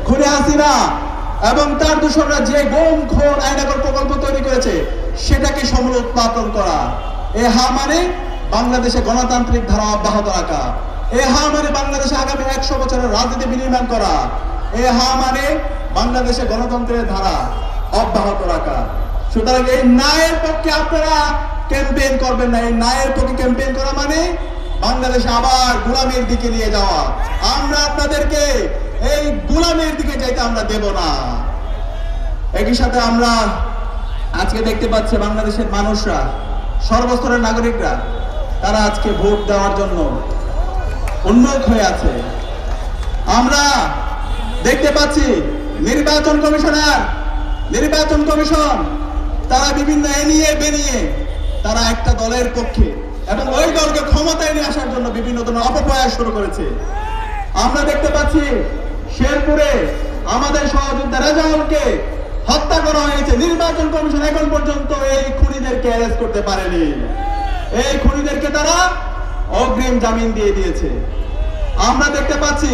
খুনি হাসিনা এবং তার দূষণরা যে গুমখোর আয়নাগর প্রকল্প তৈরি করেছে সেটাকে সমূলে উৎপাদন করা। এ হা মানে বাংলাদেশে গণতান্ত্রিক ধারা অব্যাহত রাখা। এ হা মানে বাংলাদেশে আগামী 100 বছরের রাজনীতি বিনির্মাণ করা। এ হা মানে বাংলাদেশে গণতন্ত্রের ধারা অব্যাহত রাখা। সুতরাং এই ন্যায়ের পক্ষে আপনারা ক্যাম্পেইন করবেন না। এই ন্যায়ের পক্ষে ক্যাম্পেইন করা মানে বাংলাদেশে আবার গোলামির দিকে নিয়ে যাওয়া। আমরা আপনাদেরকে এই গোলামির দিকে যাইতে আমরা দেব না। একই সাথে আমরা আজকে দেখতে পাচ্ছি বাংলাদেশের মানুষরা, সর্বস্তরের নাগরিকরা, তারা আজকে ভোট দেওয়ার জন্য উন্মুখ হয়ে আছে। আমরা দেখতে পাচ্ছি নির্বাচন কমিশন তারা বিভিন্ন এনিয়ে বেনিয়ে তারা একটা দলের পক্ষে এবং ওই দলকে ক্ষমতায় নিয়ে আসার জন্য বিভিন্ন ধরনের অপপ্রয়াস শুরু করেছে। আমরা দেখতে পাচ্ছি শেরপুরে আমাদের সহযোদ্ধা রেজাউলকে হত্যা করা হয়েছে। নির্বাচন কমিশন এখন পর্যন্ত এই খুনিদেরকে অ্যারেস্ট করতে পারেনি। এই খুনিদেরকে তারা অগ্রিম জামিন দিয়ে দিয়েছে। আমরা দেখতে পাচ্ছি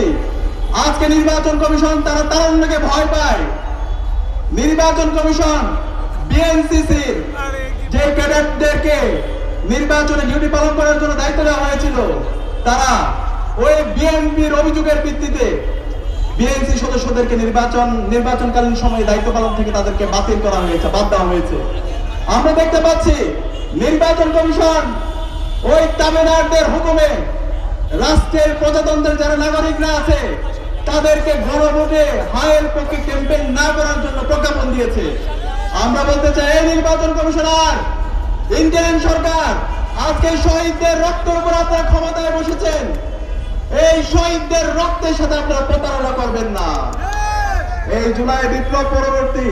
আজকে নির্বাচন কমিশন তারা তারুণ্যকে ভয় পায়। নির্বাচন কমিশন বিএনসিসির যে ক্যাডেটদেরকে নির্বাচনে ডিউটি পালন করার জন্য দায়িত্ব দেওয়া হয়েছিল, তারা ওই বিএনপির অভিযোগের ভিত্তিতে বিএনসি সদস্যদেরকে নির্বাচনকালীন সময়ে দায়িত্ব পালন থেকে তাদেরকে বাতিল করা হয়েছে, বাদ দেওয়া হয়েছে। আমরা দেখতে পাচ্ছি নির্বাচন কমিশন ওই তামিলনাড়ুদের হুকুমে রাষ্ট্রের প্রজাতন্ত্রের যারা নাগরিকরা আছে তাদেরকে গণভোটে হায়ের পক্ষে ক্যাম্পেইন না করার জন্য প্রজ্ঞাপন দিয়েছে। আমরা বলতে চাই এই নির্বাচন কমিশনার, ইন্টারিম সরকার, আজকে শহীদদের রক্তের উপর আপনারা ক্ষমতায় বসেছেন। এই শহীদদের রক্তের সাথে আপনারা প্রতারণা করবেন না। এই জুলাই বিপ্লব পরবর্তী